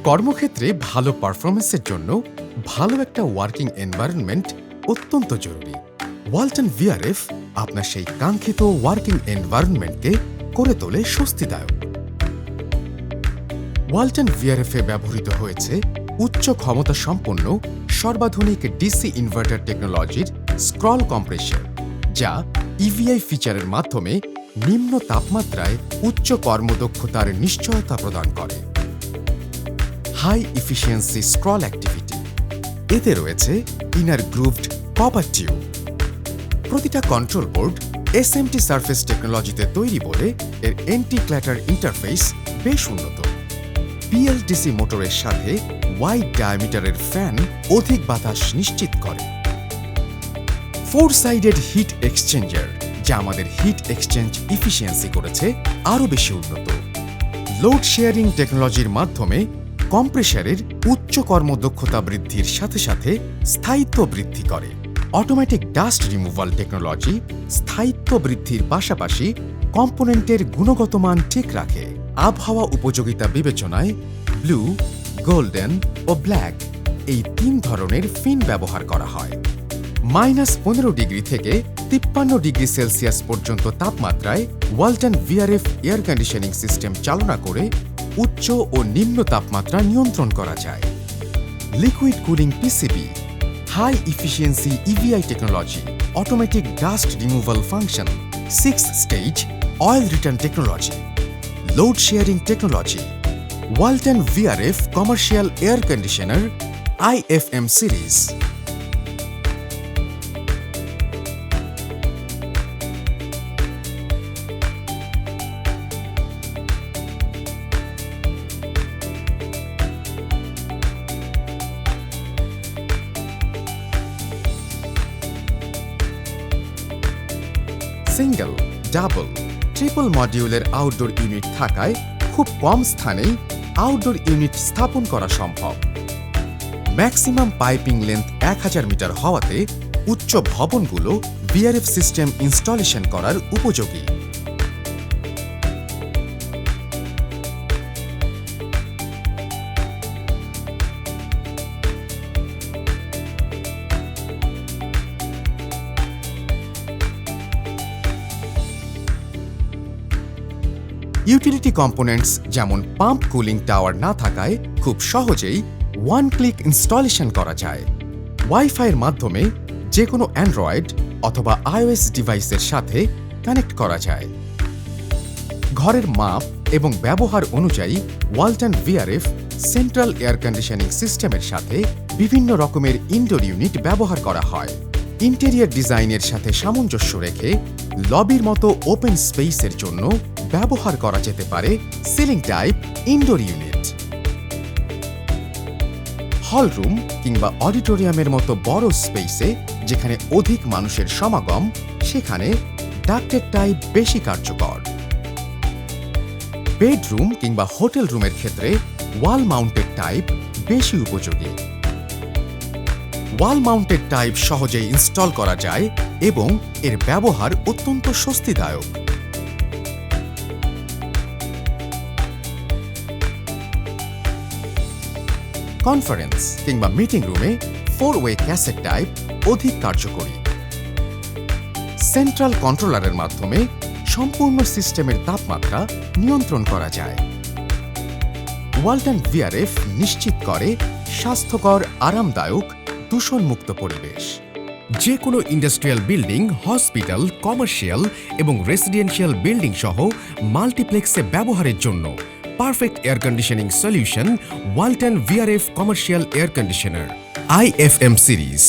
কর্মক্ষেত্রে ভালো পারফরমেন্সের জন্য ভালো একটা ওয়ার্কিং এনভায়রনমেন্ট অত্যন্ত জরুরি। ওয়ালটন ভিআরএফ আপনার সেই কাঙ্ক্ষিত ওয়ার্কিং এনভায়রনমেন্টকে করে তোলে স্বস্তিদায়ক। ওয়ালটন ভিআরএফে ব্যবহৃত হয়েছে উচ্চ ক্ষমতা সম্পন্ন সর্বাধুনিক ডিসি ইনভার্টার টেকনোলজির স্ক্রল কম্প্রেসর, যা ইভিআই ফিচারের মাধ্যমে নিম্ন তাপমাত্রায় উচ্চ কর্মদক্ষতার নিশ্চয়তা প্রদান করে। হাই এফিসিয়েন্সি স্ক্রল অ্যাক্টিভিটি, এতে রয়েছে ইনার গ্রুভড কপার টিউব। প্রতিটা কন্ট্রোল বোর্ড এসএমটি সারফেস টেকনোলজিতে তৈরি বলে এর এন্টি ক্ল্যাটার ইন্টারফেস বেশ উন্নত। পিএলডিসি মোটরের সাথে ওয়াইড ডায়ামিটারের ফ্যান অধিক বাতাস নিশ্চিত করে। 4 সাইডেড হিট এক্সচেঞ্জার, যা আমাদের হিট এক্সচেঞ্জ ইফিসিয়েন্সি করেছে আরও বেশি উন্নত। লোড শেয়ারিং টেকনোলজির মাধ্যমে কম্প্রেসারের উচ্চ কর্মদক্ষতা বৃদ্ধির সাথে সাথে স্থায়িত্ব বৃদ্ধি করে। অটোমেটিক ডাস্ট রিমুভাল টেকনোলজি স্থায়িত্ব বৃদ্ধির পাশাপাশি কম্পোনেন্টের গুণগত মান ঠিক রাখে। আবহাওয়া উপযোগিতা বিবেচনায় ব্লু, গোল্ডেন ও ব্ল্যাক এই 3 ধরনের ফিন ব্যবহার করা হয়। -15 ডিগ্রি থেকে 53 ডিগ্রি সেলসিয়াস পর্যন্ত তাপমাত্রায় Walton VRF air conditioning system চালনা করে উচ্চ ও নিম্ন তাপমাত্রা নিয়ন্ত্রণ করা যায়। Liquid cooling PCB, high efficiency EVI technology, automatic dust removal function, 6 stage oil return technology, load sharing technology. Walton VRF commercial air conditioner IFM series. Single, double, triple মডিউলের আউটডোর ইউনিট থাকায় খুব কম স্থানেই আউটডোর ইউনিট স্থাপন করা সম্ভব। Maximum piping length 1000 metre হওয়াতে উচ্চ ভবনগুলো VRF system installation করার উপযোগী। ইউটিলিটি কম্পোনেন্টস যেমন পাম্প কুলিং টাওয়ার না থাকায় খুব সহজেই ওয়ান ক্লিক ইনস্টলেশন করা যায়। ওয়াইফাইয়ের মাধ্যমে যে কোনো অ্যান্ড্রয়েড অথবা iOS ডিভাইসের সাথে কানেক্ট করা যায়। ঘরের মাপ এবং ব্যবহার অনুযায়ী Walton VRF central air conditioning সিস্টেমের সাথে বিভিন্ন রকমের ইনডোর ইউনিট ব্যবহার করা হয়। ইন্টেরিয়র ডিজাইনের সাথে সামঞ্জস্য রেখে লবির মতো ওপেন স্পেসের জন্য ব্যবহার করা যেতে পারে ceiling type indoor unit. Hall room কিংবা অডিটোরিয়ামের মতো বড় স্পেসে যেখানে অধিক মানুষের সমাগম, সেখানে ডাক্টেড টাইপ বেশি কার্যকর। বেডরুম কিংবা হোটেল রুমের ক্ষেত্রে ওয়াল মাউন্টেড টাইপ বেশি উপযোগী। ওয়াল মাউন্টেড টাইপ সহজেই ইনস্টল করা যায় এবং এর ব্যবহার অত্যন্ত স্বস্তিদায়ক। কনফারেন্স কিংবা মিটিং রুমে 4-ওয়ে ক্যাসেট টাইপ অধিক কার্যকরী। সেন্ট্রাল কন্ট্রোলারের মাধ্যমে সম্পূর্ণ সিস্টেমের তাপমাত্রা নিয়ন্ত্রণ করা যায়। ওয়ালটন ভিআরএফ নিশ্চিত করে স্বাস্থ্যকর, আরামদায়ক, দূষণমুক্ত পরিবেশ। যে কোনো ইন্ডাস্ট্রিয়াল বিল্ডিং, হসপিটাল, কমার্শিয়াল এবং রেসিডেন্সিয়াল বিল্ডিং সহ মাল্টিপ্লেক্সে ব্যবহারের জন্য perfect air conditioning solution Walton VRF commercial air conditioner IFM series.